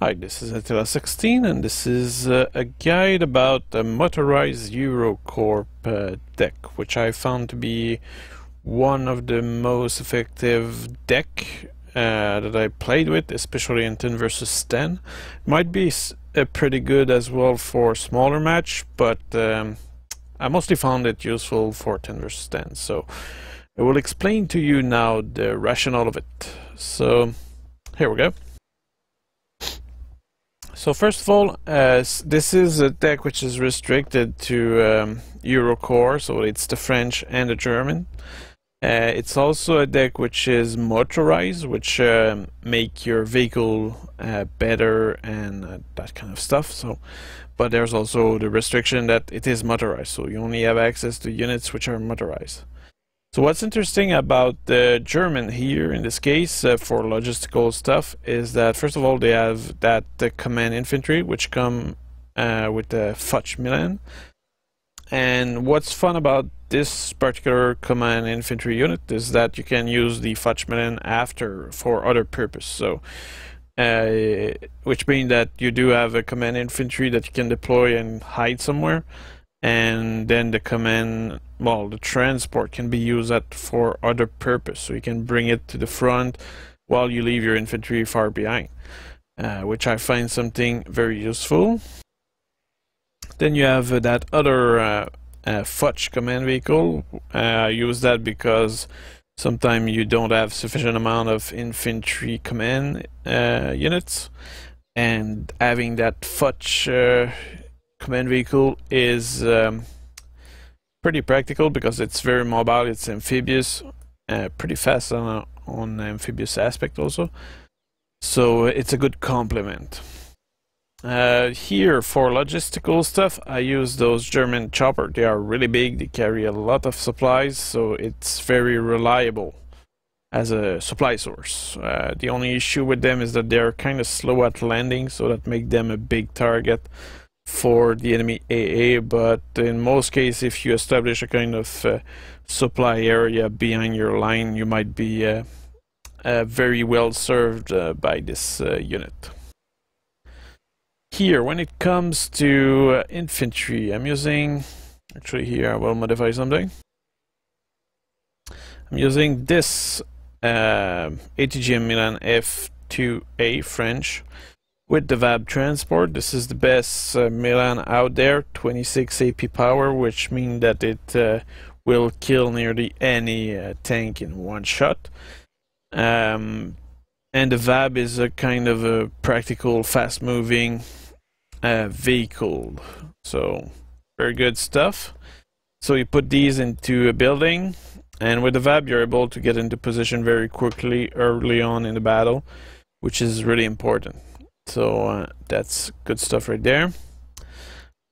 Hi, this is Attila16 and this is a guide about the Motorized Eurocorps deck, which I found to be one of the most effective deck that I played with, especially in 10 versus 10. Might be pretty good as well for smaller match, but I mostly found it useful for 10 versus 10. So I will explain to you now the rationale of it. So here we go. So first of all, this is a deck which is restricted to Eurocorps, so it's the French and the German. It's also a deck which is motorized, which make your vehicle better and that kind of stuff. So, but there's also the restriction that it is motorized, so you only have access to units which are motorized. So what's interesting about the German here in this case for logistical stuff is that first of all they have that command infantry which come with the Fudge Milan, and what's fun about this particular command infantry unit is that you can use the Fudge Milan after for other purpose. So which means that you do have a command infantry that you can deploy and hide somewhere, and then the command, well, the transport can be used for other purpose, so you can bring it to the front while you leave your infantry far behind, which I find something very useful. Then you have that other Fudge command vehicle. I use that because sometimes you don't have sufficient amount of infantry command units, and having that Fudge command vehicle is pretty practical because it's very mobile, it's amphibious, pretty fast on the amphibious aspect also, so it's a good complement. Here for logistical stuff I use those German chopper. They are really big, they carry a lot of supplies, so it's very reliable as a supply source. The only issue with them is that they're kind of slow at landing, so that makes them a big target for the enemy AA, but in most cases if you establish a kind of supply area behind your line, you might be very well served by this unit. Here, when it comes to infantry, I'm using, actually here I will modify something. I'm using this ATGM Milan F2A French with the VAB transport. This is the best Milan out there, 26 AP power, which means that it will kill nearly any tank in one shot. And the VAB is a kind of a practical, fast-moving vehicle, so very good stuff. So you put these into a building, and with the VAB you're able to get into position very quickly early on in the battle, which is really important. So that's good stuff right there.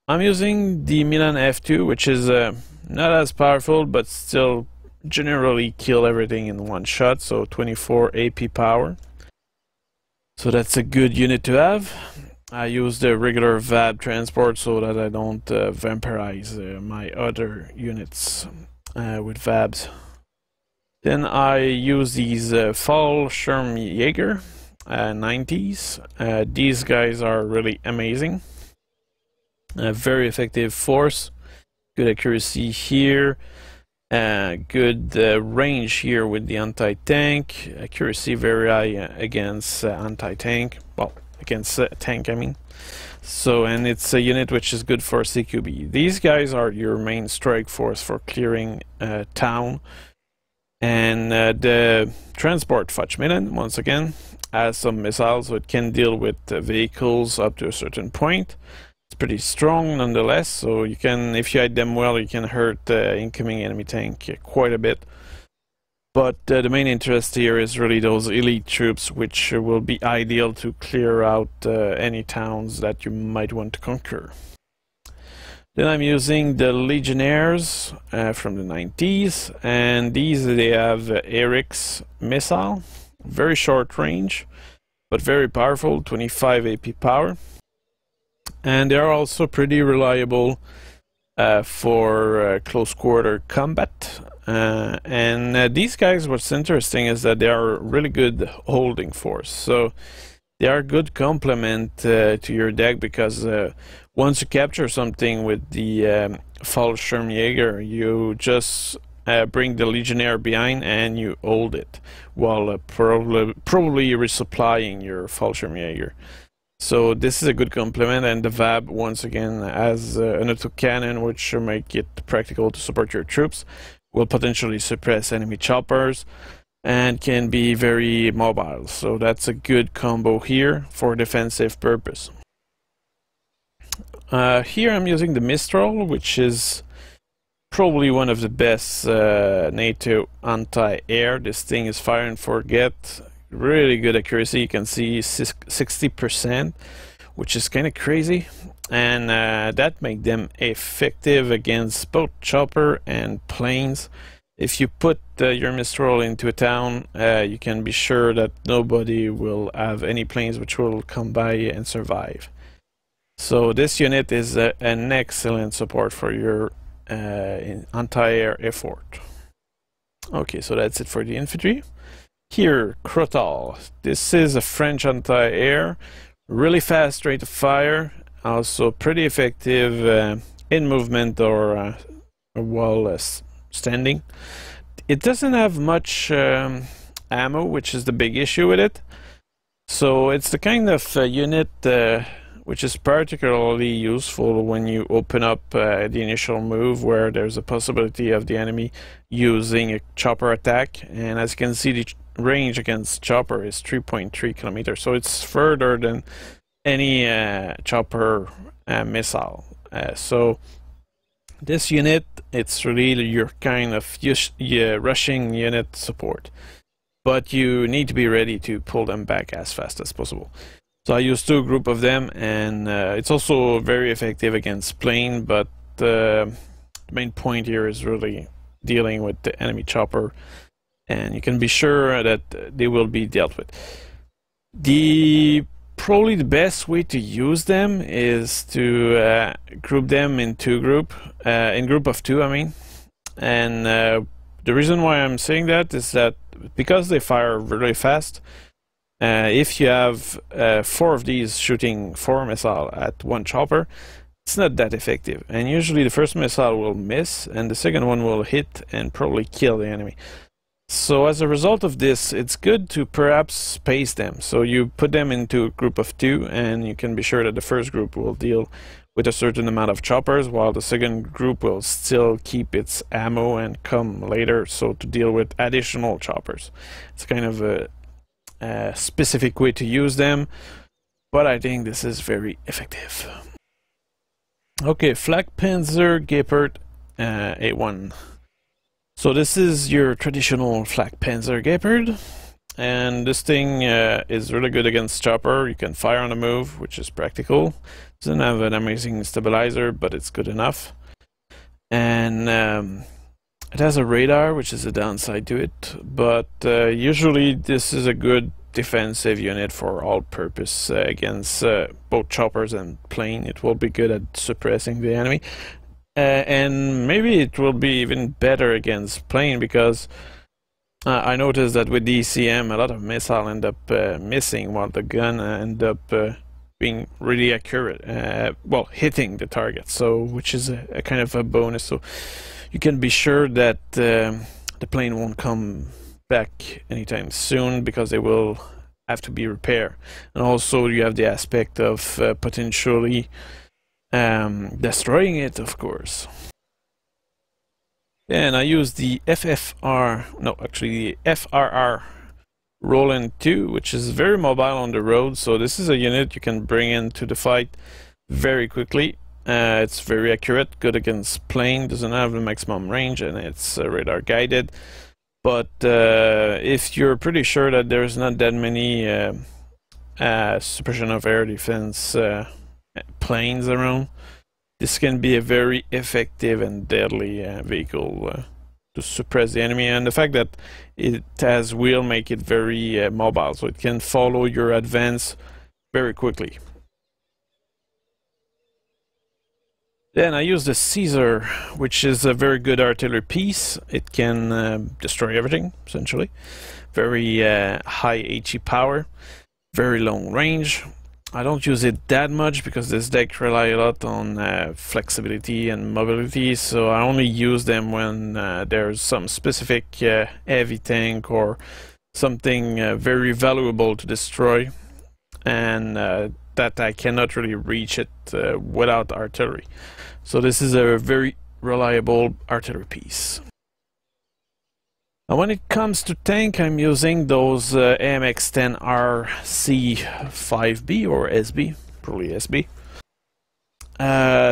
I'm using the Milan F2, which is not as powerful, but still generally kill everything in one shot, so 24 AP power. So that's a good unit to have. I use the regular VAB transport so that I don't vampirize my other units with VABs. Then I use these Fallschirmjäger 90s. These guys are really amazing. Very effective force, good accuracy here, good range here with the anti-tank, accuracy very high against anti-tank, well, against tank I mean. So, and it's a unit which is good for CQB. These guys are your main strike force for clearing town. And the transport Fudge Milan, once again, has some missiles, so it can deal with vehicles up to a certain point. It's pretty strong nonetheless, so you can, if you hide them well, you can hurt the incoming enemy tank quite a bit. But the main interest here is really those elite troops, which will be ideal to clear out any towns that you might want to conquer. Then I'm using the Legionnaires from the 90s, and these they have Eric's missile, very short range, but very powerful, 25 AP power, and they are also pretty reliable for close quarter combat. And these guys, what's interesting is that they are really good holding force. So They are a good complement to your deck because once you capture something with the Fallschirmjäger, you just bring the Legionnaire behind and you hold it while probably resupplying your Fallschirmjäger. So this is a good complement, and the VAB once again has an autocannon which will make it practical to support your troops, will potentially suppress enemy choppers, and can be very mobile. So that's a good combo here for defensive purpose. Here I'm using the Mistral, which is probably one of the best NATO anti-air. This thing is fire and forget. Really good accuracy. You can see 60%, which is kind of crazy, and that makes them effective against both chopper and planes. If you put your Mistral into a town, you can be sure that nobody will have any planes which will come by and survive. So this unit is an excellent support for your anti-air effort. Okay, so that's it for the infantry. Here, Crotal. This is a French anti-air, really fast rate of fire, also pretty effective in movement or while standing. It doesn't have much ammo, which is the big issue with it. So it's the kind of unit which is particularly useful when you open up the initial move where there's a possibility of the enemy using a chopper attack. And as you can see, the range against chopper is 3.3 kilometers, so it's further than any chopper missile. So this unit, it's really your kind of rushing unit support, but you need to be ready to pull them back as fast as possible. So I use two group of them, and it's also very effective against plane, but the main point here is really dealing with the enemy chopper, and you can be sure that they will be dealt with. Probably the best way to use them is to group them in in group of two, I mean. And the reason why I'm saying that is that because they fire really fast, if you have 4 of these shooting 4 missiles at one chopper, it's not that effective. And usually the first missile will miss, and the second one will hit and probably kill the enemy. So as a result of this, it's good to perhaps space them. So you put them into a group of 2, and you can be sure that the first group will deal with a certain amount of choppers, while the second group will still keep its ammo and come later, so to deal with additional choppers. It's kind of a specific way to use them, but I think this is very effective. Okay, Flak Panzer Gepard A1. So this is your traditional Flak Panzer Gepard, and this thing is really good against chopper. You can fire on the move, which is practical. Doesn't have an amazing stabilizer, but it's good enough. And it has a radar, which is a downside to it, but usually this is a good defensive unit for all purpose against both choppers and plane. It will be good at suppressing the enemy. And maybe it will be even better against plane, because I noticed that with DCM a lot of missiles end up missing, while the gun end up being really accurate, well, hitting the target, so which is a kind of a bonus. So you can be sure that the plane won't come back anytime soon, because they will have to be repaired. And also you have the aspect of potentially destroying it, of course. And I use the FRR Roland 2, which is very mobile on the road. So this is a unit you can bring into the fight very quickly. It's very accurate, good against plane, doesn't have the maximum range, and it's radar guided. But if you're pretty sure that there's not that many suppression of air defense planes around, this can be a very effective and deadly vehicle to suppress the enemy. And the fact that it has wheel make it very mobile, so it can follow your advance very quickly. Then I use the Caesar, which is a very good artillery piece. It can destroy everything, essentially. Very high HE power. very long range. I don't use it that much because this deck rely a lot on flexibility and mobility, so I only use them when there's some specific heavy tank or something very valuable to destroy, and that I cannot really reach it without artillery. So this is a very reliable artillery piece. Now when it comes to tank, I'm using those AMX-10RC5B or SB, probably SB.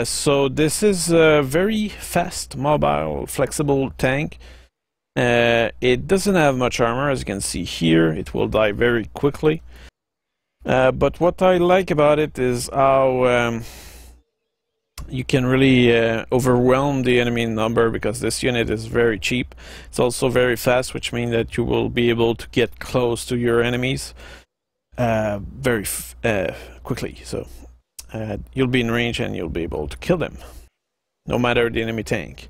So this is a very fast, mobile, flexible tank. It doesn't have much armor, as you can see here. It will die very quickly. But what I like about it is how you can really overwhelm the enemy number, because this unit is very cheap. It's also very fast, which means that you will be able to get close to your enemies very quickly. So you'll be in range and you'll be able to kill them, no matter the enemy tank.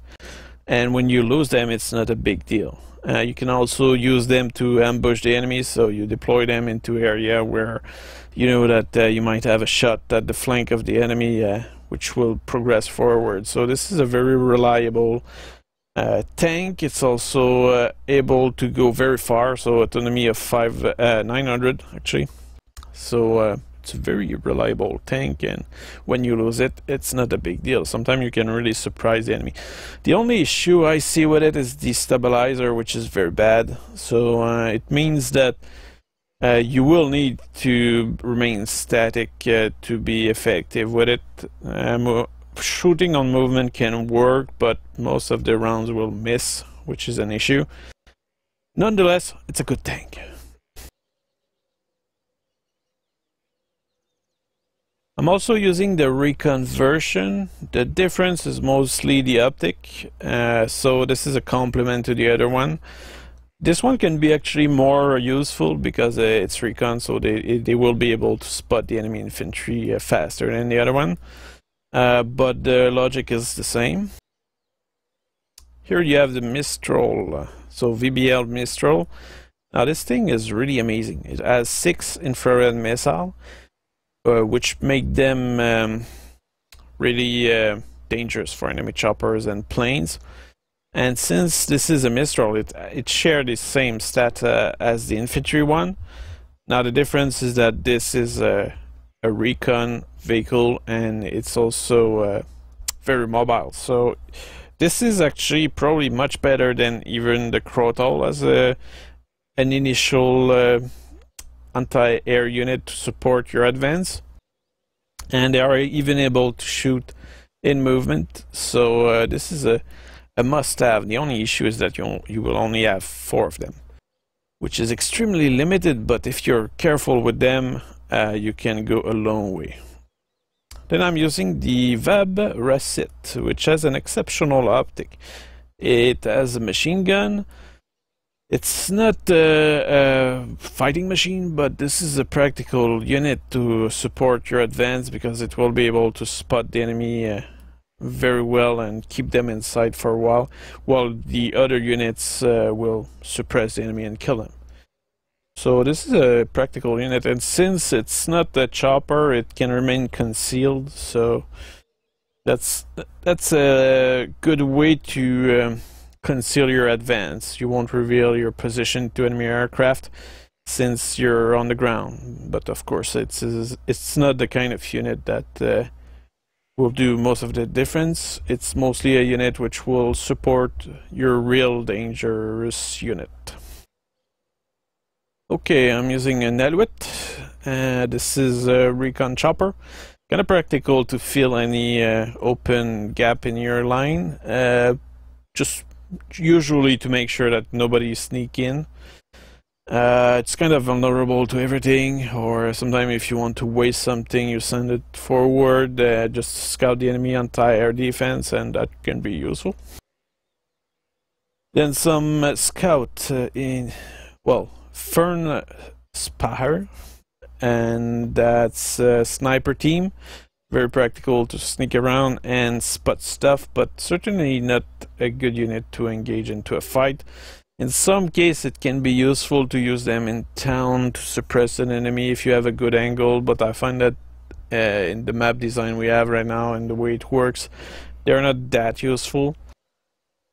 And when you lose them, it's not a big deal. You can also use them to ambush the enemies, so you deploy them into area where you know that you might have a shot at the flank of the enemy, which will progress forward. So this is a very reliable tank. It's also able to go very far, so autonomy of 900 actually. So it's a very reliable tank, and when you lose it, it's not a big deal. Sometimes you can really surprise the enemy. The only issue I see with it is the stabilizer, which is very bad. So it means that you will need to remain static to be effective with it. Shooting on movement can work, but most of the rounds will miss, which is an issue. Nonetheless, it's a good tank. I'm also using the recon version. The difference is mostly the optic, so this is a complement to the other one. This one can be actually more useful because it's recon, so they will be able to spot the enemy infantry faster than the other one, but the logic is the same. Here you have the Mistral, so VBL Mistral. Now this thing is really amazing. It has 6 infrared missiles, which make them really dangerous for enemy choppers and planes. And since this is a Mistral, it shares the same stat as the infantry one. Now the difference is that this is a recon vehicle, and it's also very mobile. So this is actually probably much better than even the Crotal as an initial anti-air unit to support your advance, and they are even able to shoot in movement. So this is a must-have. The only issue is that you will only have 4 of them, which is extremely limited, but if you're careful with them, you can go a long way. Then I'm using the VAB Racit, which has an exceptional optic. It has a machine gun. It's not a fighting machine, but this is a practical unit to support your advance, because it will be able to spot the enemy very well and keep them in sight for a while the other units will suppress the enemy and kill them. So this is a practical unit, and since it's not a chopper, it can remain concealed, so that's a good way to conceal your advance. You won't reveal your position to enemy aircraft since you're on the ground, but of course it's not the kind of unit that will do most of the difference. It's mostly a unit which will support your real dangerous unit. Okay, I'm using an Alouette. This is a recon chopper. Kind of practical to fill any open gap in your line. Just usually to make sure that nobody sneak in. It's kind of vulnerable to everything, or sometimes if you want to waste something, you send it forward, just scout the enemy anti-air defense, and that can be useful. Then some scout in, well, Fern Spahar, and that's a sniper team. Very practical to sneak around and spot stuff, but certainly not a good unit to engage into a fight. In some case it can be useful to use them in town to suppress an enemy if you have a good angle, but I find that in the map design we have right now and the way it works, they're not that useful.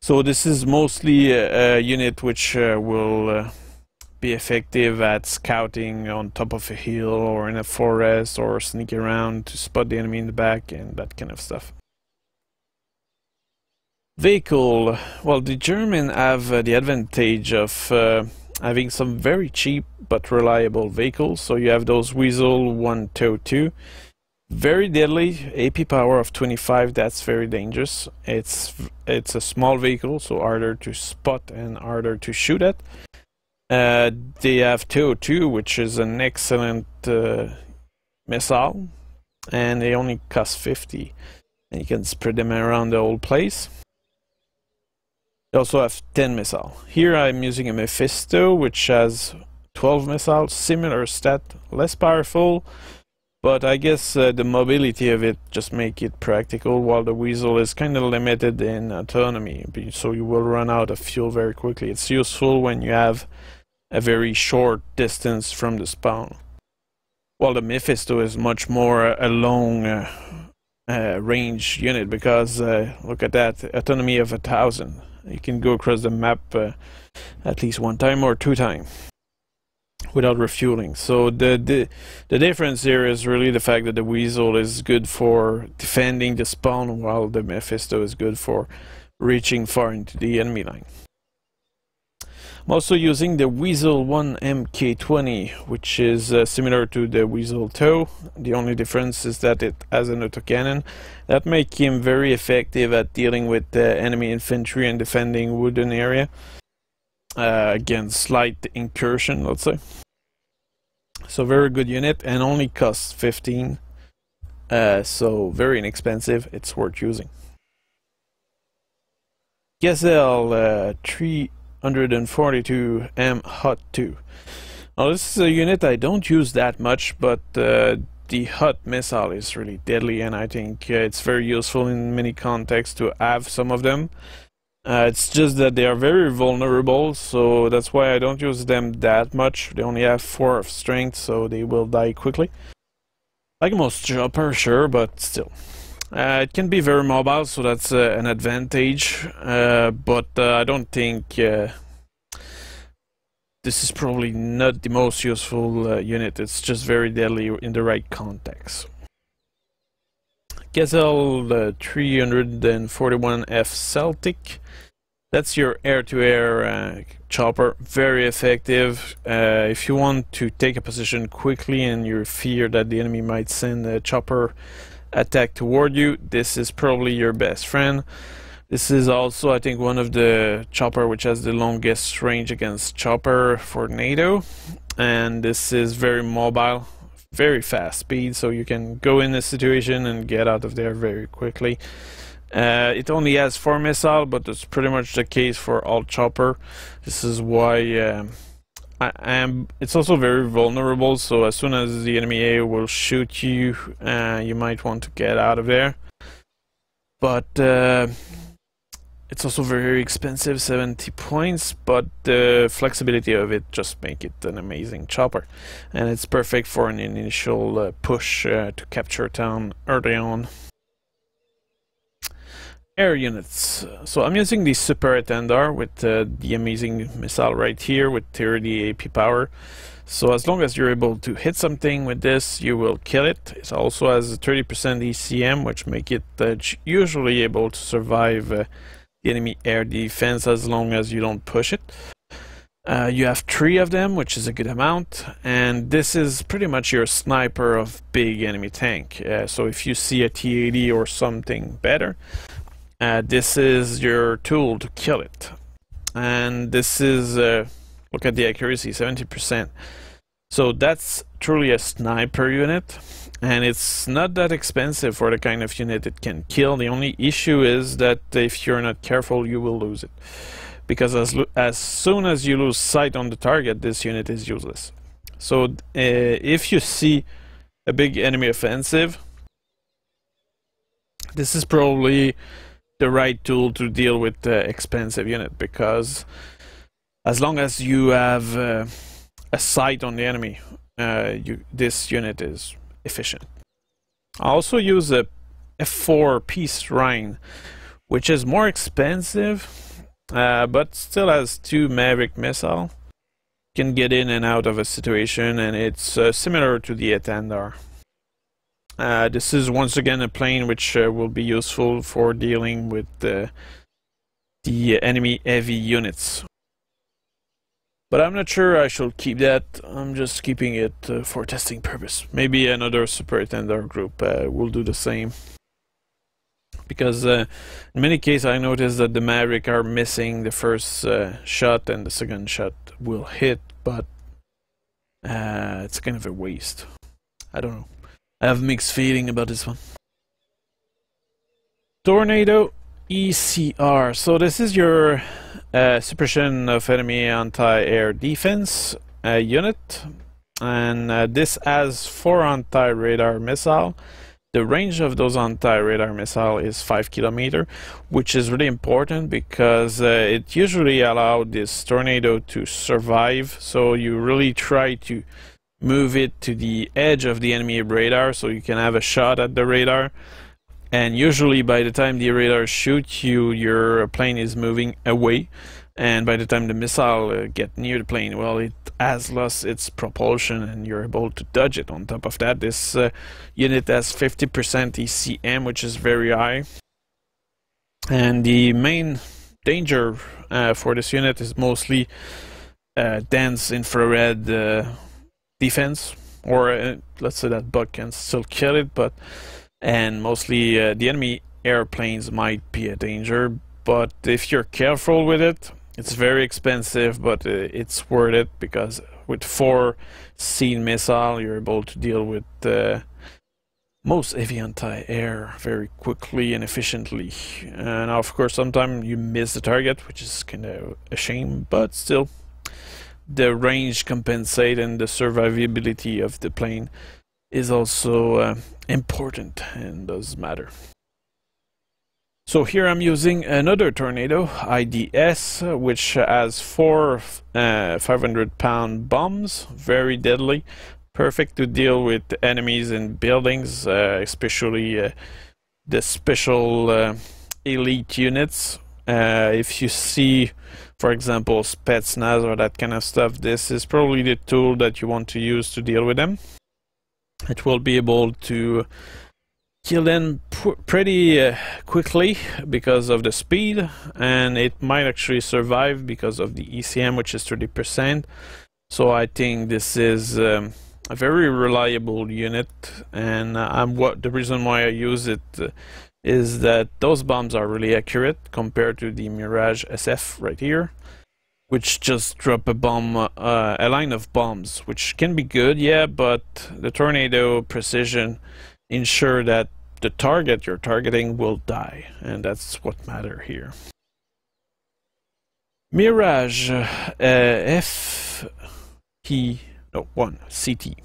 So this is mostly a unit which will be effective at scouting on top of a hill or in a forest, or sneak around to spot the enemy in the back and that kind of stuff. Vehicle. Well, the German have the advantage of having some very cheap but reliable vehicles. So you have those Weasel 102. Very deadly, AP power of 25, that's very dangerous. It's a small vehicle, so harder to spot and harder to shoot at. They have 202, which is an excellent missile, and they only cost 50. And you can spread them around the whole place. They also have 10 missile. Here I'm using a Mephisto, which has 12 missiles, similar stat, less powerful. But I guess the mobility of it just make it practical, while the Weasel is kind of limited in autonomy, so you will run out of fuel very quickly. It's useful when you have a very short distance from the spawn. While the Mephisto is much more a long range unit, because look at that, autonomy of 1,000. You can go across the map at least one time or two times without refueling. So the difference here is really the fact that the Weasel is good for defending the spawn, while the Mephisto is good for reaching far into the enemy line. I'm also using the Weasel 1 MK20, which is similar to the Weasel 2. The only difference is that it has an autocannon that makes him very effective at dealing with enemy infantry and defending wooden area against slight incursion, let's say. So very good unit, and only costs 15, so very inexpensive. It's worth using. Gazelle 342M Hot 2. Now this is a unit I don't use that much, but the Hot missile is really deadly, and I think it's very useful in many contexts to have some of them. It's just that they are very vulnerable, so that's why I don't use them that much. They only have 4 of strength, so they will die quickly. Like most chopper, sure, but still. It can be very mobile, so that's an advantage, but I don't think this is probably not the most useful unit. It's just very deadly in the right context. Gazelle 341F Celtic. That's your air-to-air chopper, very effective. If you want to take a position quickly and you fear that the enemy might send a chopper attack toward you, this is probably your best friend. This is also, I think, one of the chopper which has the longest range against chopper for NATO, and this is very mobile, very fast speed, so you can go in a situation and get out of there very quickly. It only has 4 missile, but it's pretty much the case for all chopper. This is why it's also very vulnerable, so as soon as the enemy A will shoot you, you might want to get out of there. But it's also very expensive, 70 points, but the flexibility of it just make it an amazing chopper. And it's perfect for an initial push to capture town early on. Air units. So I'm using the Super Attendar with the amazing missile right here with 30 AP power. So as long as you're able to hit something with this, you will kill it. It also has a 30% ECM, which make it usually able to survive the enemy air defense as long as you don't push it. You have 3 of them, which is a good amount, and this is pretty much your sniper of big enemy tank. So if you see a T-80 or something better, this is your tool to kill it. And this is, look at the accuracy, 70%. So that's truly a sniper unit, and it's not that expensive for the kind of unit it can kill. The only issue is that if you're not careful, you will lose it. Because as soon as you lose sight on the target, this unit is useless. So if you see a big enemy offensive, this is probably the right tool to deal with the expensive unit, because as long as you have a sight on the enemy, this unit is efficient. I also use a F4 Peace Rhine, which is more expensive, but still has 2 Maverick missile. Can get in and out of a situation, and it's similar to the Etandar. This is once again a plane which will be useful for dealing with the enemy heavy units. But I'm not sure I shall keep that. I'm just keeping it for testing purpose. Maybe another Super Etandar group will do the same. Because in many cases I noticed that the Maverick are missing the first shot and the second shot will hit, but it's kind of a waste. I don't know. I have mixed feeling about this one. Tornado ECR. So this is your suppression of enemy anti-air defense unit, and this has 4 anti-radar missile. The range of those anti-radar missile is 5 kilometers, which is really important because it usually allows this tornado to survive. So you really try to move it to the edge of the enemy radar so you can have a shot at the radar. And usually by the time the radar shoots you, your plane is moving away. And by the time the missile get near the plane, well, it has lost its propulsion and you're able to dodge it. On top of that, this unit has 50% ECM, which is very high. And the main danger for this unit is mostly dense infrared defense, or let's say that bug can still kill it, but and mostly the enemy airplanes might be a danger. But if you're careful with it, it's very expensive, but it's worth it because with 4 scene missile, you're able to deal with most heavy anti-air very quickly and efficiently. And of course, sometimes you miss the target, which is kind of a shame, but still, the range compensate and the survivability of the plane is also important and does matter. So here I'm using another Tornado IDS, which has 4 500-pound bombs, very deadly, perfect to deal with enemies in buildings, especially the special elite units. If you see, for example, Spetsnaz or that kind of stuff, this is probably the tool that you want to use to deal with them. It will be able to kill them pretty quickly because of the speed, and it might actually survive because of the ECM, which is 30%. So I think this is a very reliable unit, and the reason why I use it is that those bombs are really accurate compared to the Mirage SF right here, which just drop a bomb, a line of bombs, which can be good, yeah, but the Tornado precision ensure that the target you're targeting will die, and that's what matters here. Mirage FP1 CT.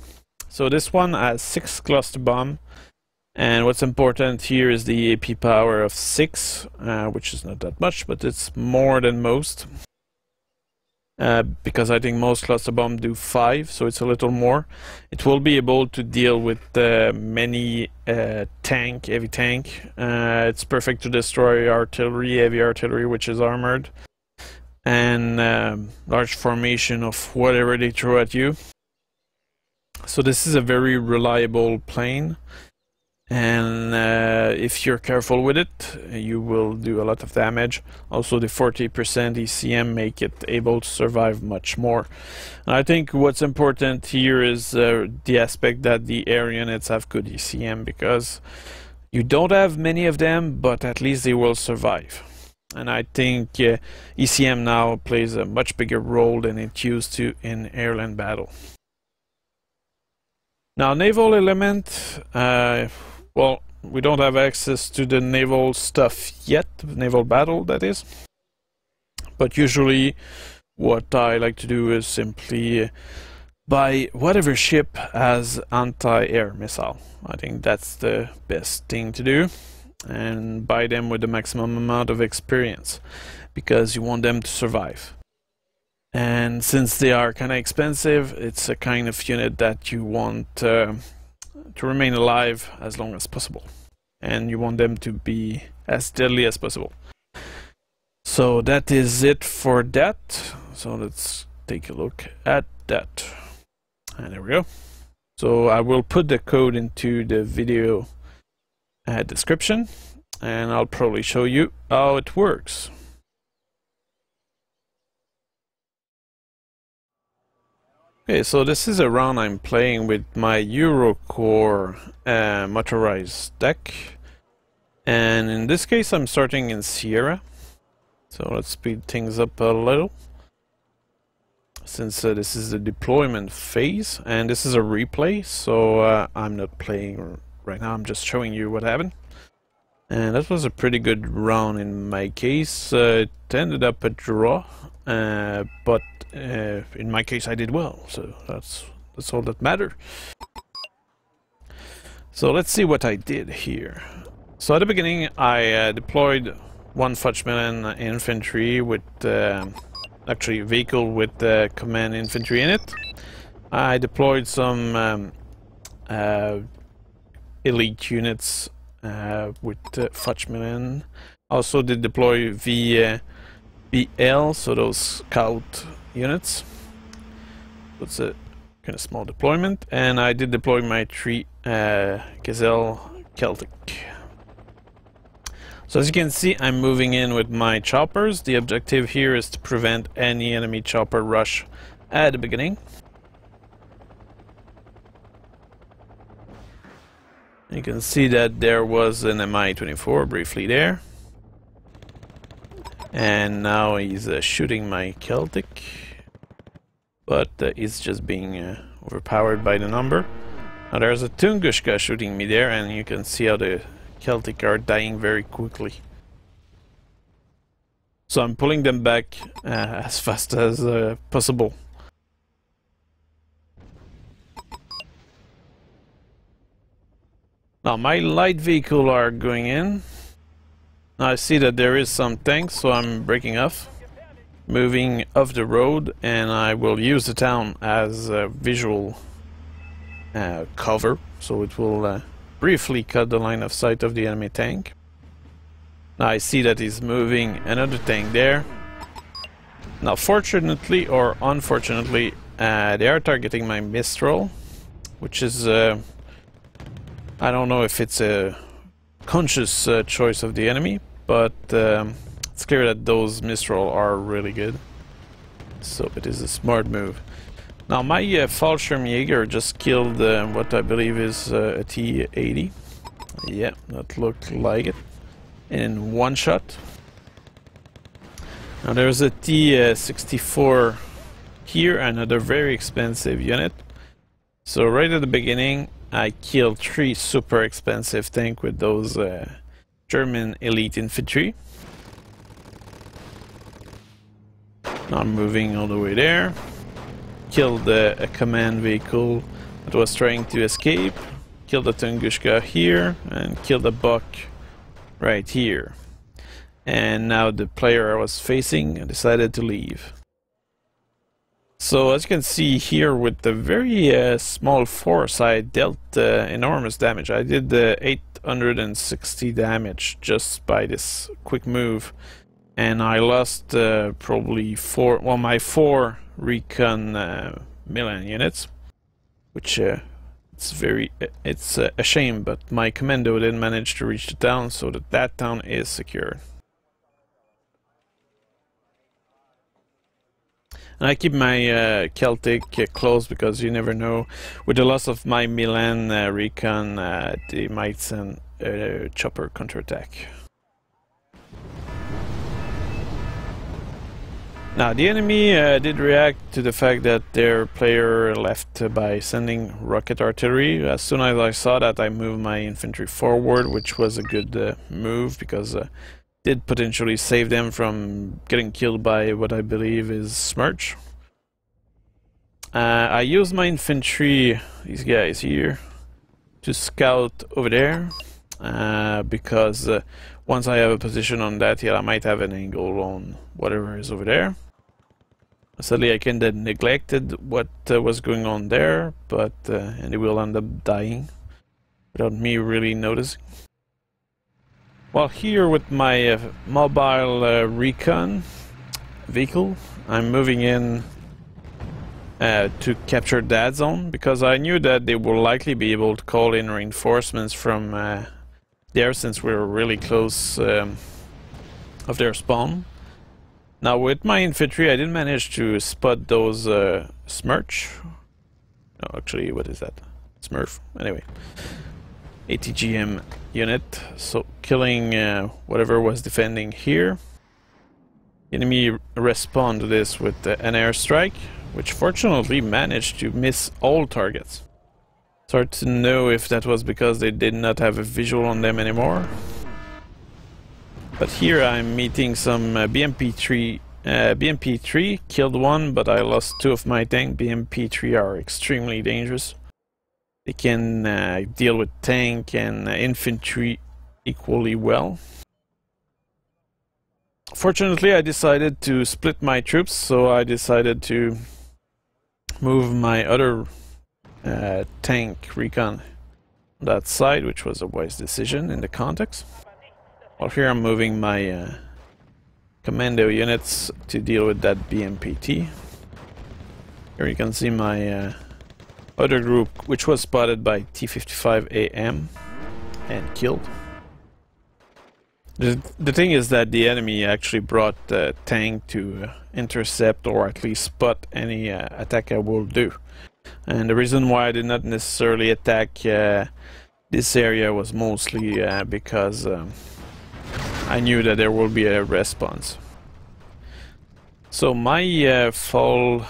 So this one has 6 cluster bomb, and what's important here is the AP power of 6, which is not that much, but it's more than most. Because I think most cluster bomb do 5, so it's a little more. It will be able to deal with many heavy tank. It's perfect to destroy artillery, heavy artillery, which is armored, and large formation of whatever they throw at you. So this is a very reliable plane, and if you're careful with it, you will do a lot of damage. Also, the 40% ECM make it able to survive much more. And I think what's important here is the aspect that the air units have good ECM, because you don't have many of them, but at least they will survive. And I think ECM now plays a much bigger role than it used to in Airland battle. Now, naval element, well, we don't have access to the naval stuff yet, naval battle that is. But usually what I like to do is simply buy whatever ship has anti-air missile. I think that's the best thing to do, and buy them with the maximum amount of experience, because you want them to survive. And since they are kind of expensive, it's a kind of unit that you want to remain alive as long as possible. And you want them to be as deadly as possible. So that is it for that. So let's take a look at that. And there we go. So I will put the code into the video description, and I'll probably show you how it works. Okay, so this is a round I'm playing with my Eurocorps Motorized deck, and in this case I'm starting in Sierra. So let's speed things up a little, since this is the deployment phase, and this is a replay, so I'm not playing right now, I'm just showing you what happened. And that was a pretty good round in my case. It ended up a draw, but in my case I did well, so that's all that matters. So let's see what I did here. So at the beginning I deployed one Fudgeman infantry with actually a vehicle with command infantry in it. I deployed some elite units with Fudgeman. Also did deploy VL, so those scout units. It's a kind of small deployment, and I did deploy my 3 Gazelle Celtic. So as you can see, I'm moving in with my choppers. The objective here is to prevent any enemy chopper rush at the beginning. You can see that there was an Mi-24 briefly there. And now he's shooting my Celtic. But he's just being overpowered by the number. Now there's a Tunguska shooting me there, and you can see how the Celtic are dying very quickly. So I'm pulling them back as fast as possible. Now my light vehicle are going in. Now I see that there is some tanks, so I'm breaking off, moving off the road, and I will use the town as a visual cover, so it will briefly cut the line of sight of the enemy tank. Now I see that he's moving another tank there. Now fortunately or unfortunately they are targeting my Mistral, which is I don't know if it's a conscious choice of the enemy, but it's clear that those Mistral are really good, so it is a smart move. Now my Fallschirmjäger just killed what I believe is a T-80. Yeah, that looked like it. In one shot. Now there's a T-64 here, another very expensive unit. So right at the beginning I killed 3 super expensive tanks with those German elite infantry. Now I'm moving all the way there. Killed a command vehicle that was trying to escape, killed a Tunguska here, and killed a buck right here. And now the player I was facing decided to leave. So as you can see here, with the very small force I dealt enormous damage. I did 860 damage just by this quick move, and I lost probably my 4 recon Milan units, which it's a shame, but my commando didn't manage to reach the town, so that town is secure. And I keep my Celtic close, because you never know, with the loss of my Milan recon, they might send a chopper counterattack. Now the enemy did react to the fact that their player left by sending rocket artillery. As soon as I saw that, I moved my infantry forward, which was a good move, because did potentially save them from getting killed by what I believe is Smirch. I used my infantry, these guys here, to scout over there, because once I have a position on that hill, I might have an angle on whatever is over there. Sadly, I kind of neglected what was going on there, but and they will end up dying without me really noticing. Well, here with my mobile recon vehicle, I'm moving in to capture that zone, because I knew that they will likely be able to call in reinforcements from there, since we're really close of their spawn. Now with my infantry I did manage to spot those Smirch. No, actually, what is that? Smurf. Anyway. ATGM unit. So killing whatever was defending here. Enemy respond to this with an airstrike, which fortunately managed to miss all targets. It's hard to know if that was because they did not have a visual on them anymore. But here I'm meeting some BMP-3. BMP-3 killed one, but I lost 2 of my tank. BMP-3 are extremely dangerous. They can deal with tank and infantry equally well. Fortunately, I decided to split my troops, so I decided to move my other tank recon on that side, which was a wise decision in the context. Well, here I'm moving my commando units to deal with that BMPT. Here you can see my other group, which was spotted by T-55AM and killed. The thing is that the enemy actually brought the tank to intercept or at least spot any attack I will do. And the reason why I did not necessarily attack this area was mostly because I knew that there will be a response. So my fall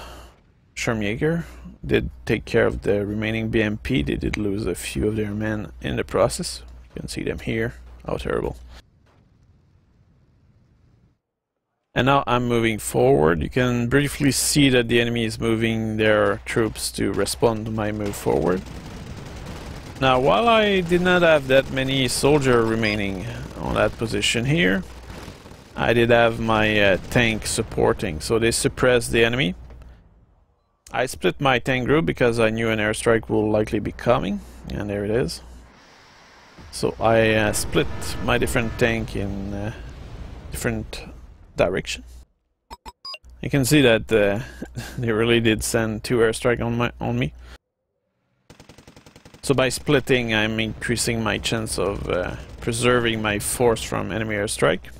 Schirmjäger did take care of the remaining BMP. They did lose a few of their men in the process. You can see them here. How terrible. And now I'm moving forward. You can briefly see that the enemy is moving their troops to respond to my move forward. Now, while I did not have that many soldiers remaining on that position here, I did have my tank supporting, so they suppressed the enemy. I split my tank group because I knew an airstrike will likely be coming, and there it is. So I split my different tank in different direction. You can see that they really did send 2 airstrike on me. So by splitting, I'm increasing my chance of preserving my force from enemy airstrike.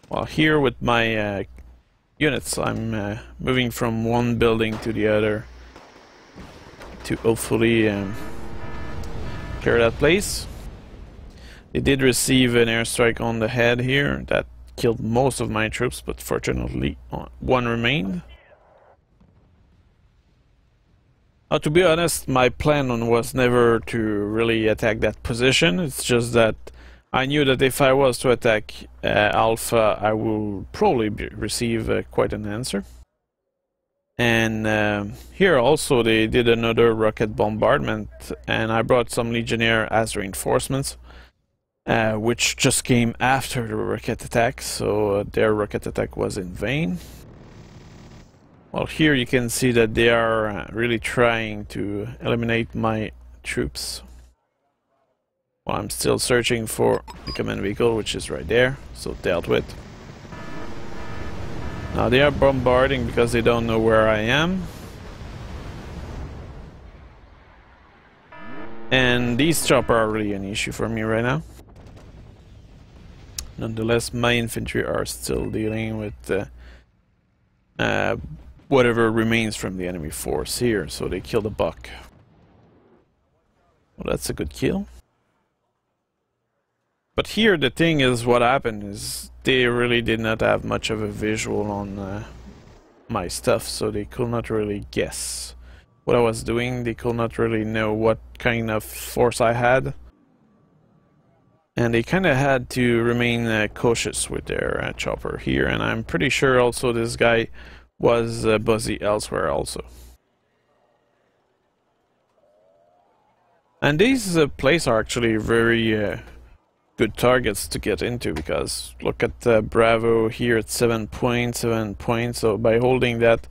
While here with my units, I'm moving from one building to the other to hopefully clear that place. They did receive an airstrike on the head here that killed most of my troops, but fortunately one remained. To be honest, my plan was never to really attack that position. It's just that I knew that if I was to attack Alpha, I will probably receive quite an answer. And here also they did another rocket bombardment, and I brought some Legionnaire as reinforcements, which just came after the rocket attack, so their rocket attack was in vain. Well, here you can see that they are really trying to eliminate my troops. Well, I'm still searching for the command vehicle, which is right there, so dealt with. Now they are bombarding because they don't know where I am. And these choppers are really an issue for me right now. Nonetheless, my infantry are still dealing with whatever remains from the enemy force here, so they killed a buck. Well, that's a good kill. But here the thing is, what happened is they really did not have much of a visual on my stuff, so they could not really guess what I was doing. They could not really know what kind of force I had. And they kind of had to remain cautious with their chopper here, and I'm pretty sure also this guy was busy elsewhere also. And these places are actually very good targets to get into, because look at Bravo here at 7 points, 7 points. So by holding that,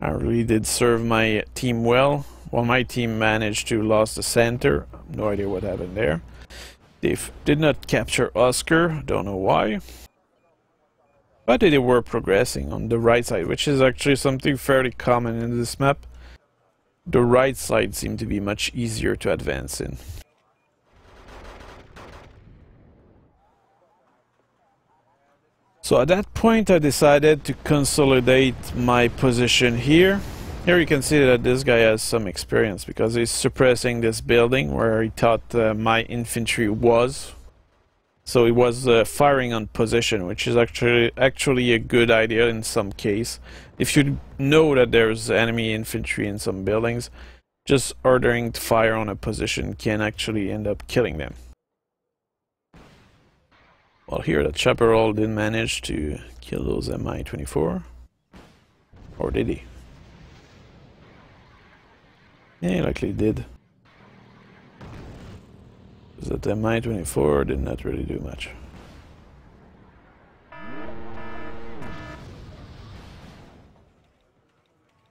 I really did serve my team well. Well, my team managed to lose the center. No idea what happened there. They did not capture Oscar, don't know why. But they were progressing on the right side, which is actually something fairly common in this map. The right side seemed to be much easier to advance in. So at that point I decided to consolidate my position here. Here you can see that this guy has some experience, because he's suppressing this building where he thought my infantry was. So he was firing on position, which is actually a good idea in some case. If you know that there's enemy infantry in some buildings, just ordering to fire on a position can actually end up killing them. Well, here the chopper all didn't manage to kill those Mi-24. Or did he? Yeah, he likely did. Because that Mi-24 did not really do much.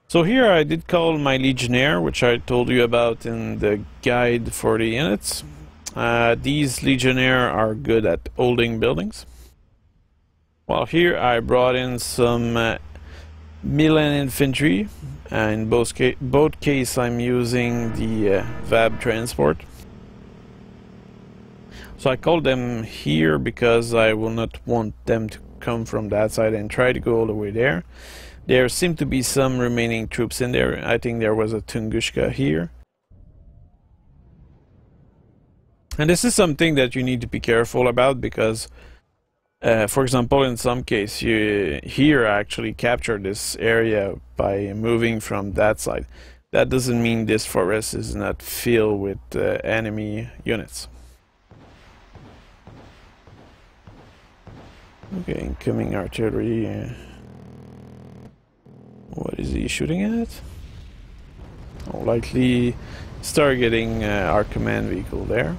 So here I did call my Legionnaire, which I told you about in the guide for the units. These Legionnaire are good at holding buildings. While here I brought in some Milan infantry. In both cases I'm using the VAB transport. So I called them here because I will not want them to come from that side and try to go all the way there. There seem to be some remaining troops in there. I think there was a Tunguska here. And this is something that you need to be careful about, because for example, in some case you here actually capture this area by moving from that side. That doesn't mean this forest is not filled with enemy units. Okay, incoming artillery. What is he shooting at? Oh, likely targeting our command vehicle there.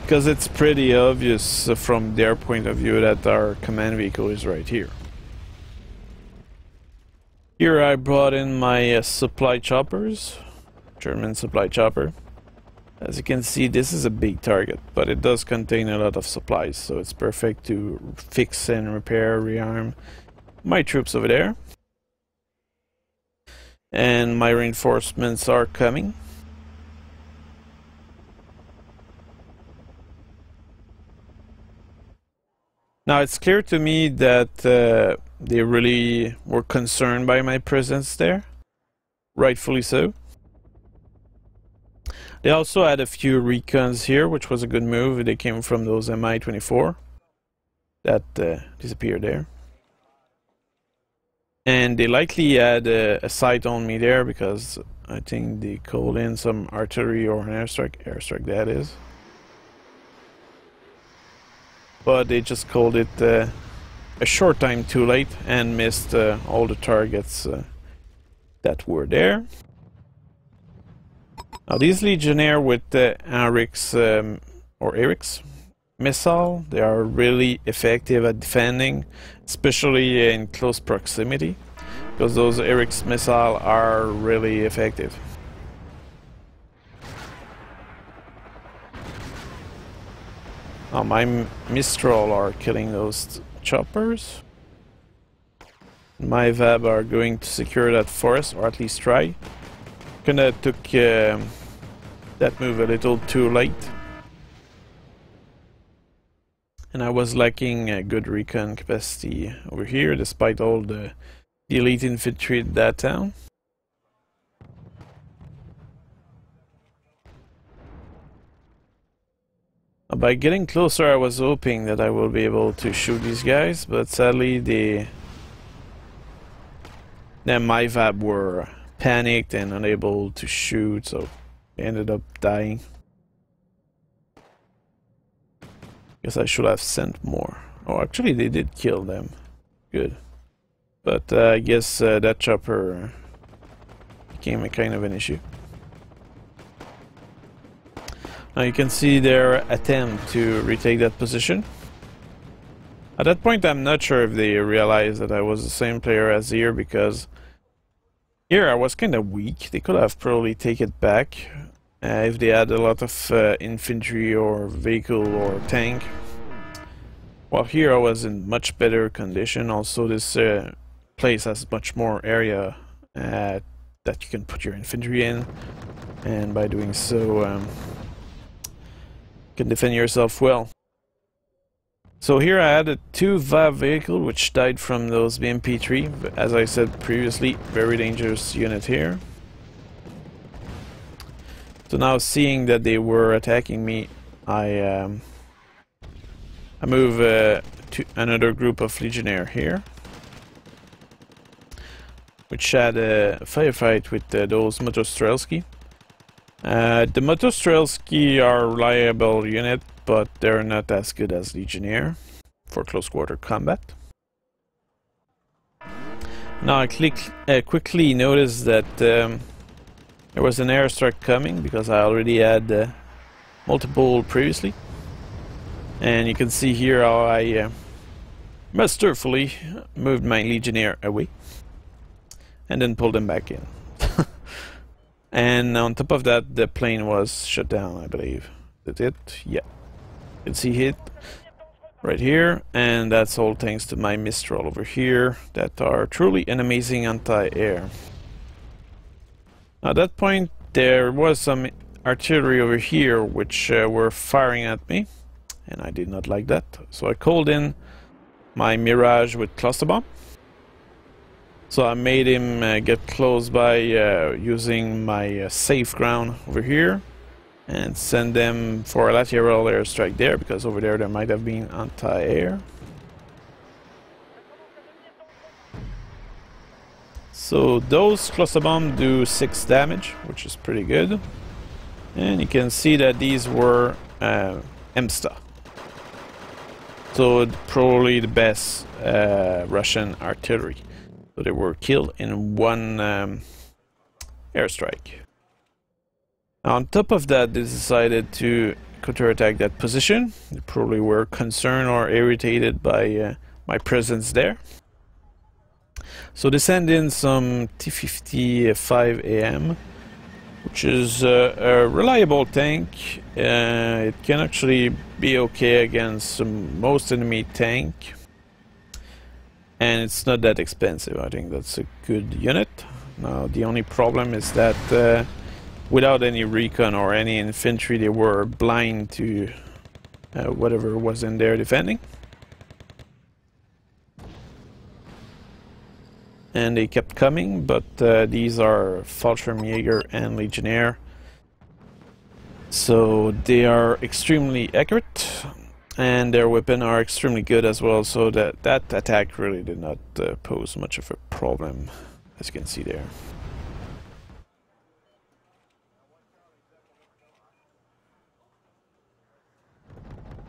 Because it's pretty obvious from their point of view that our command vehicle is right here. Here I brought in my supply choppers, German supply chopper. As you can see, this is a big target, but it does contain a lot of supplies, so it's perfect to fix and repair, rearm my troops over there. And my reinforcements are coming. Now it's clear to me that they really were concerned by my presence there, rightfully so. They also had a few recons here, which was a good move. They came from those Mi-24 that disappeared there. And they likely had a sight on me there, because I think they called in some artillery or an airstrike that is. But they just called it a short time too late and missed all the targets that were there. Now these Legionnaire with the Arix missile, they are really effective at defending, especially in close proximity, because those Arix missiles are really effective. Now my Mistral are killing those choppers. My VAB are going to secure that forest, or at least try. Kinda took that move a little too late. And I was lacking a good recon capacity over here, despite all the elite infantry in that town. By getting closer, I was hoping that I will be able to shoot these guys, but sadly my VAB were panicked and unable to shoot, so they ended up dying. Guess I should have sent more. Oh, actually they did kill them. Good. But I guess that chopper became a kind of an issue. Now you can see their attempt to retake that position. At that point, I'm not sure if they realized that I was the same player as here, because here I was kind of weak. They could have probably taken it back if they had a lot of infantry or vehicle or tank. While here I was in much better condition. Also, this place has much more area that you can put your infantry in, and by doing so you can defend yourself well. So here I had a 2 VAV vehicle which died from those BMP-3. As I said previously, very dangerous unit here. So now, seeing that they were attacking me, I move to another group of Legionnaire here, which had a firefight with those Motorized. The Motorized are a reliable unit, but they're not as good as Legionnaire for close quarter combat. Now I quickly noticed that there was an airstrike coming, because I already had multiple previously. And you can see here how I masterfully moved my Legionnaire away and then pulled them back in. And on top of that, the plane was shut down, I believe. Did it? Yeah. You can see it right here, and that's all thanks to my Mistral over here that are truly an amazing anti-air. At that point, there was some artillery over here which were firing at me, and I did not like that. So I called in my Mirage with cluster bomb. So I made him get close by using my safe ground over here, and send them for a lateral airstrike there, because over there might have been anti-air. So those cluster bombs do 6 damage, which is pretty good. And you can see that these were MSTA. So probably the best Russian artillery. So they were killed in one airstrike. On top of that, they decided to counterattack that position. They probably were concerned or irritated by my presence there. So they send in some T-55AM, which is a reliable tank. It can actually be okay against most enemy tank. And it's not that expensive. I think that's a good unit. Now the only problem is that without any recon or any infantry, they were blind to whatever was in there defending. And they kept coming, but these are Fallschirmjäger and Legionnaire. So they are extremely accurate, and their weapons are extremely good as well, so that attack really did not pose much of a problem, as you can see there.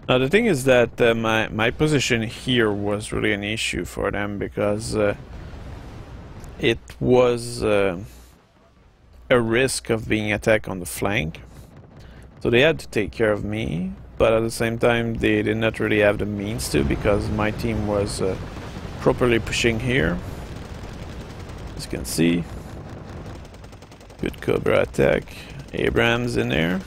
Now the thing is that my position here was really an issue for them, because it was a risk of being attacked on the flank. So they had to take care of me, but at the same time they did not really have the means to, because my team was properly pushing here. As you can see, good Cobra attack, Abrams in there.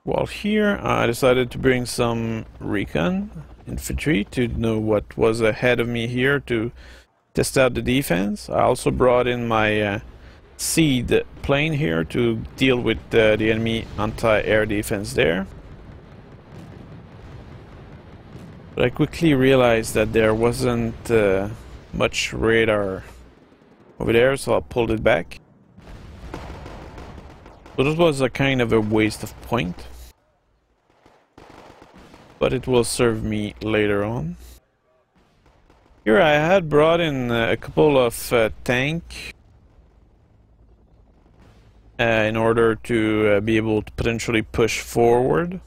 While here, I decided to bring some recon infantry to know what was ahead of me here, to test out the defense. I also brought in my seed plane here to deal with the enemy anti-air defense there. But I quickly realized that there wasn't much radar over there, so I pulled it back. So this was a kind of a waste of point, but it will serve me later on. Here I had brought in a couple of tank in order to be able to potentially push forward.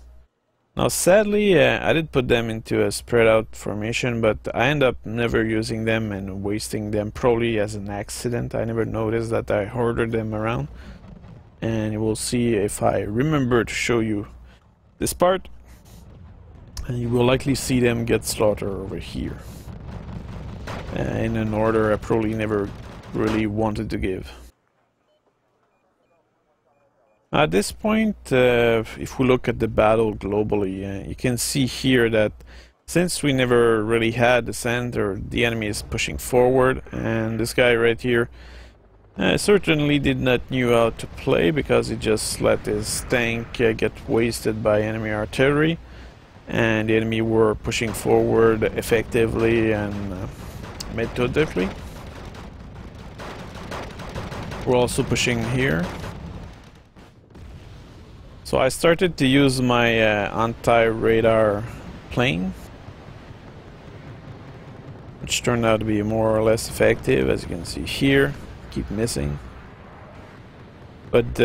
Now sadly, I did put them into a spread out formation, but I end up never using them and wasting them, probably as an accident. I never noticed that I hoarded them around. And you will see if I remember to show you this part. And you will likely see them get slaughtered over here. In an order I probably never really wanted to give. At this point, if we look at the battle globally, you can see here that since we never really had the center, the enemy is pushing forward, and this guy right here certainly did not knew how to play, because he just let his tank get wasted by enemy artillery, and the enemy were pushing forward effectively and methodically. We're also pushing here. So I started to use my anti-radar plane, which turned out to be more or less effective, as you can see here. Keep missing. But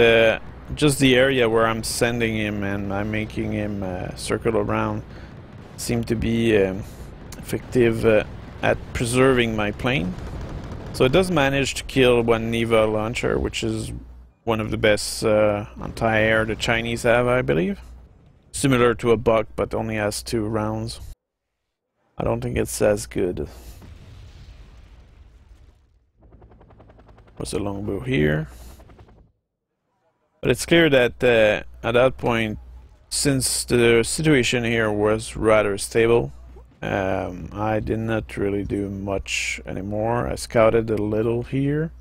just the area where I'm sending him and I'm making him circle around seem to be effective at preserving my plane. So it does manage to kill one Neva launcher, which is one of the best anti-air the Chinese have, I believe. Similar to a Buck, but only has 2 rounds. I don't think it's as good. There's a longbow here. But it's clear that at that point, since the situation here was rather stable, I did not really do much anymore. I scouted a little here.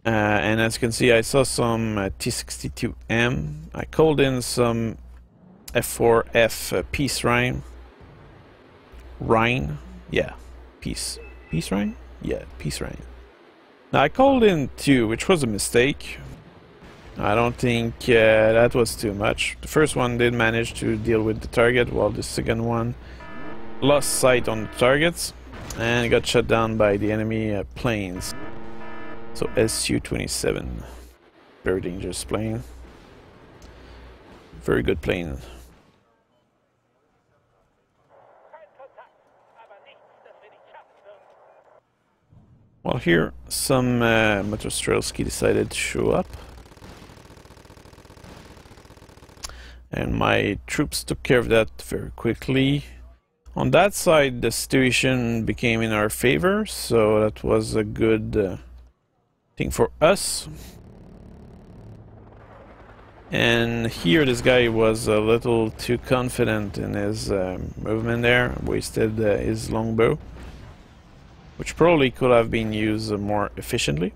And as you can see, I saw some T-62M. I called in some F4F Peace Rhine. Yeah, Peace Rhine? Yeah, Peace Rhine. Now I called in 2, which was a mistake. I don't think that was too much. The first one did manage to deal with the target, while the second one lost sight on the targets and got shot down by the enemy planes. So Su-27, very dangerous plane, very good plane. Well, here some Motorized decided to show up, and my troops took care of that very quickly. On that side, the situation became in our favor, so that was a good thing for us. And here this guy was a little too confident in his movement there, wasted his longbow, which probably could have been used more efficiently.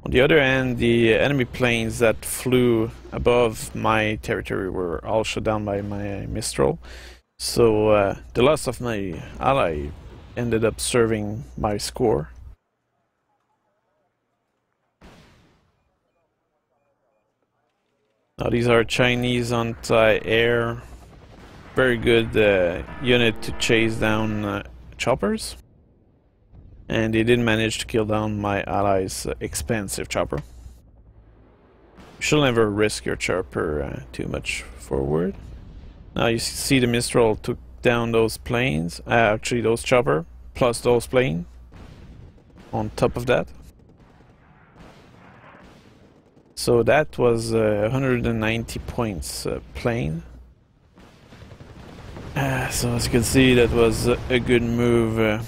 On the other hand, the enemy planes that flew above my territory were all shot down by my Mistral, so the loss of my ally ended up serving my score. Now these are Chinese anti-air, very good unit to chase down choppers, and they did manage to kill down my ally's expensive chopper. You should never risk your chopper too much forward. Now you see the Mistral took down those planes, actually those chopper, plus those plane on top of that. So that was 190 points plane. So as you can see, that was a good move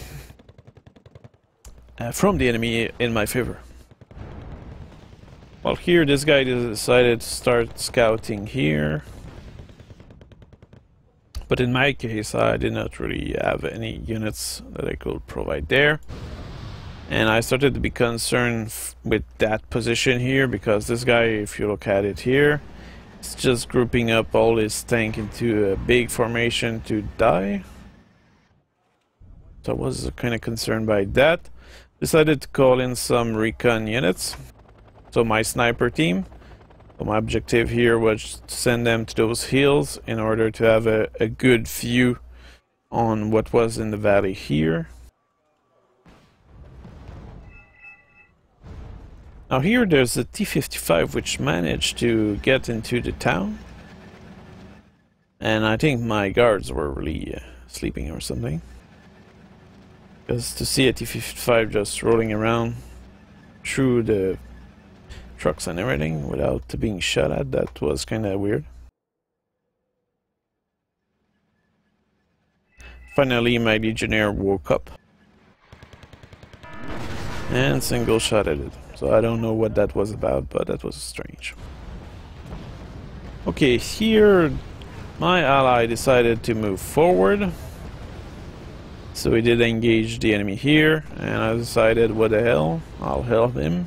from the enemy in my favor. Well, here this guy decided to start scouting here. But in my case, I did not really have any units that I could provide there. And I started to be concerned with that position here, because this guy, if you look at it here, it's just grouping up all his tank into a big formation to die. So I was kind of concerned by that. Decided to call in some recon units. So my sniper team. So my objective here was to send them to those hills in order to have a good view on what was in the valley here. Now here there's a T-55 which managed to get into the town. And I think my guards were really sleeping or something. Because to see a T-55 just rolling around through the trucks and everything without being shot at, that was kind of weird. Finally, my Legionnaire woke up. And single shot at it. So I don't know what that was about, but that was strange. Okay, here my ally decided to move forward. So he did engage the enemy here, and I decided, what the hell, I'll help him.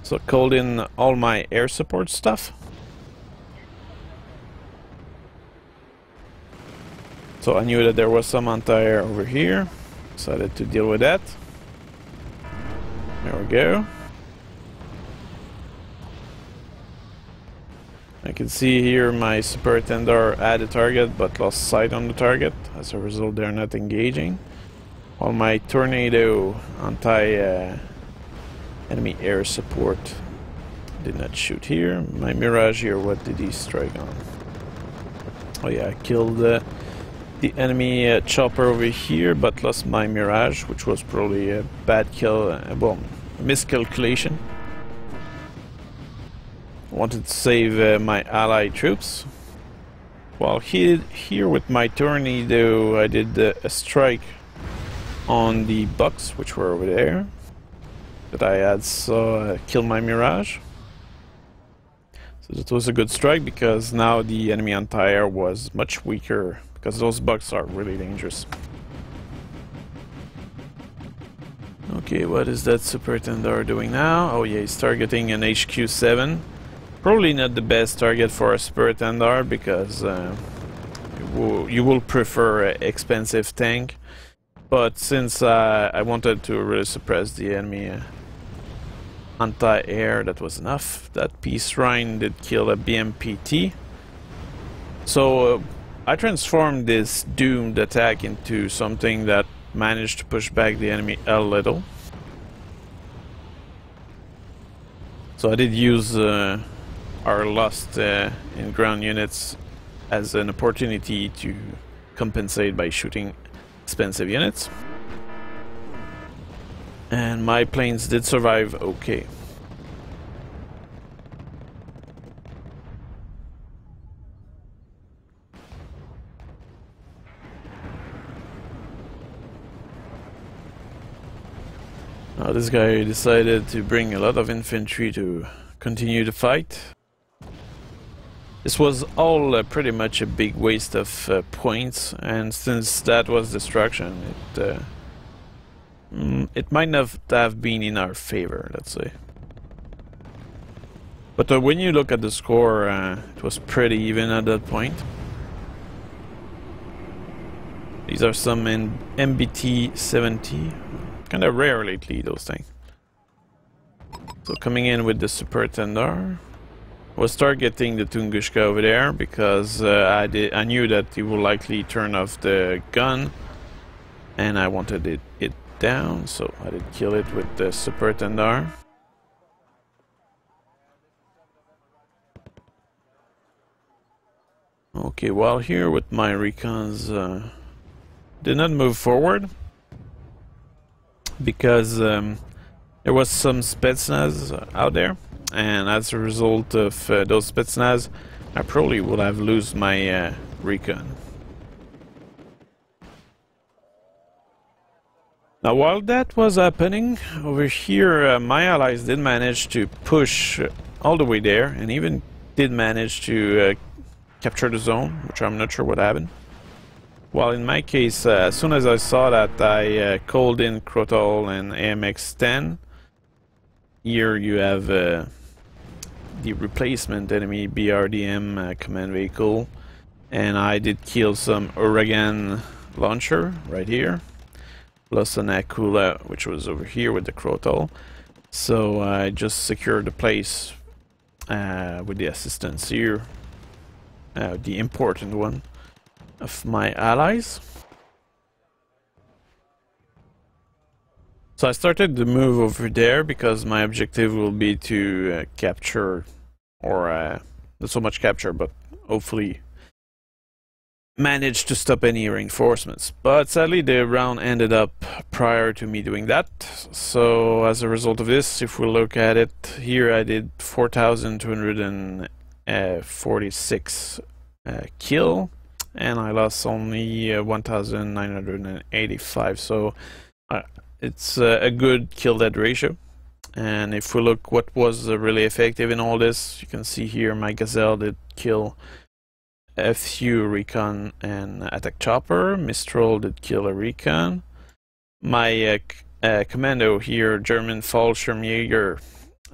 So I called in all my air support stuff. So I knew that there was some anti-air over here. Decided to deal with that. There we go. I can see here my Super Tendar had a target but lost sight on the target. As a result, they're not engaging. While my Tornado anti-enemy air support did not shoot here. My Mirage here, what did he strike on? Oh yeah, I killed the enemy chopper over here, but lost my Mirage, which was probably a bad kill, well, miscalculation. Wanted to save my ally troops. While here with my Tornado, I did a strike on the Bucks, which were over there, that I had saw kill my Mirage. So that was a good strike, because now the enemy anti-air was much weaker, because those Bucks are really dangerous. Okay, what is that Super Tendar doing now? Oh yeah, he's targeting an HQ-7. Probably not the best target for a Super Tendar, because you will prefer an expensive tank. But since I wanted to really suppress the enemy anti-air, that was enough. That Peace Rhine did kill a BMPT. So I transformed this doomed attack into something that managed to push back the enemy a little. So I did use our lost in ground units as an opportunity to compensate by shooting expensive units. And my planes did survive okay. Now this guy decided to bring a lot of infantry to continue the fight. This was all pretty much a big waste of points, and since that was destruction, it might not have been in our favor, let's say. But when you look at the score, it was pretty even at that point. These are some MBT 70. Kind of rare lately, those things. So coming in with the Super Tendar. Was targeting the Tunguska over there, because I knew that he would likely turn off the gun. And I wanted it down, so I did kill it with the Super Tendar. Okay, while here with my recons, did not move forward, because there was some Spetsnaz out there, and as a result of those Spetsnaz, I probably would have lost my recon. Now while that was happening, over here my allies did manage to push all the way there, and even did manage to capture the zone, which I'm not sure what happened. While in my case, as soon as I saw that, I called in Crotol and AMX-10. Here you have the replacement enemy BRDM command vehicle, and I did kill some Uragan launcher right here, plus an Akula, which was over here with the Crotol. So I just secured the place with the assistance here, the important one of my allies. So I started the move over there because my objective will be to capture, or not so much capture, but hopefully manage to stop any reinforcements. But sadly, the round ended up prior to me doing that. So as a result of this, if we look at it here, I did 4,246 kill, and I lost only 1,985. So it's a good kill-dead ratio. And if we look what was really effective in all this, you can see here my Gazelle did kill a few recon and attack chopper. Mistral did kill a recon. My commando here, German Fallschirmjäger,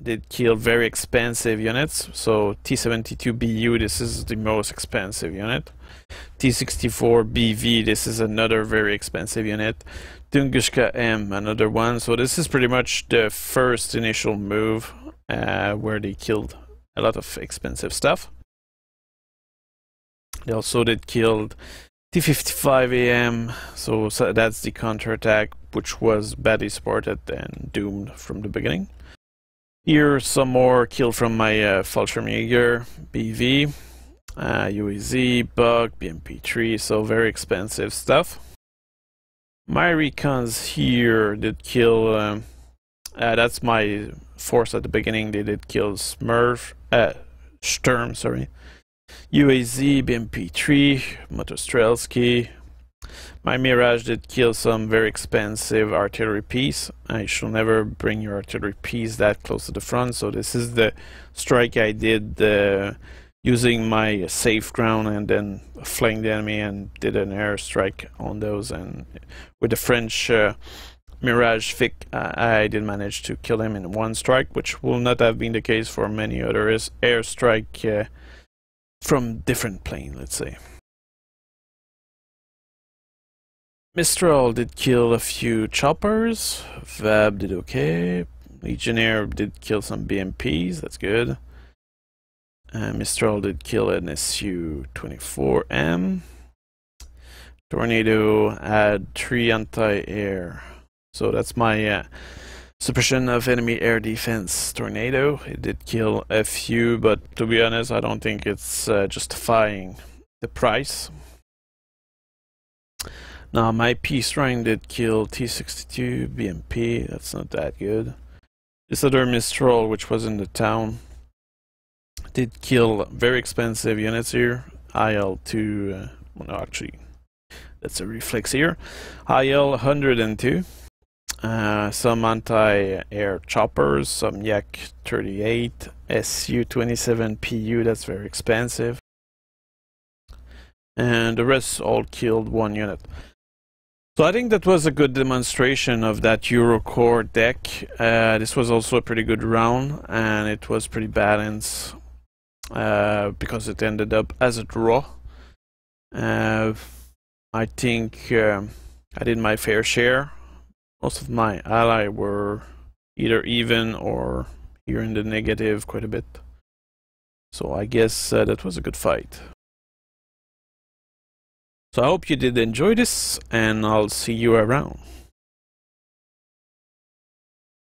did kill very expensive units. So T-72BU, this is the most expensive unit. T-64BV, this is another very expensive unit. Tunguska M, another one. So this is pretty much the first initial move where they killed a lot of expensive stuff. They also did kill T-55AM, so that's the counterattack, which was badly supported and doomed from the beginning. Here, some more kill from my Fallschirmjäger, BV, UAZ, Bug, BMP3, so very expensive stuff. My recons here did kill, that's my force at the beginning, they did kill Sturm, sorry. UAZ, BMP3, Motorized. My Mirage did kill some very expensive artillery piece. I should never bring your artillery piece that close to the front, so this is the strike I did using my safe ground and then flank the enemy and did an airstrike on those, and with the French Mirage Fic, I did manage to kill him in one strike, which will not have been the case for many other airstrike from different plane, let's say. Mistral did kill a few choppers. Vab did okay. Legionnaire did kill some BMPs, that's good. Mistral did kill an Su-24M. Tornado had 3 anti-air. So that's my suppression of enemy air defense Tornado. It did kill a few, but to be honest, I don't think it's justifying the price. Now my Peace Rhine did kill T-62 BMP, that's not that good. This other Mistral, which was in the town, did kill very expensive units here. IL-2, well, no, actually, that's a reflex here. IL-102. Some anti-air choppers, some Yak-38, Su-27PU, that's very expensive. And the rest all killed one unit. So I think that was a good demonstration of that Eurocorps deck. This was also a pretty good round, and it was pretty balanced because it ended up as a draw. I think I did my fair share. Most of my allies were either even or here in the negative quite a bit. So I guess that was a good fight. So I hope you did enjoy this, and I'll see you around.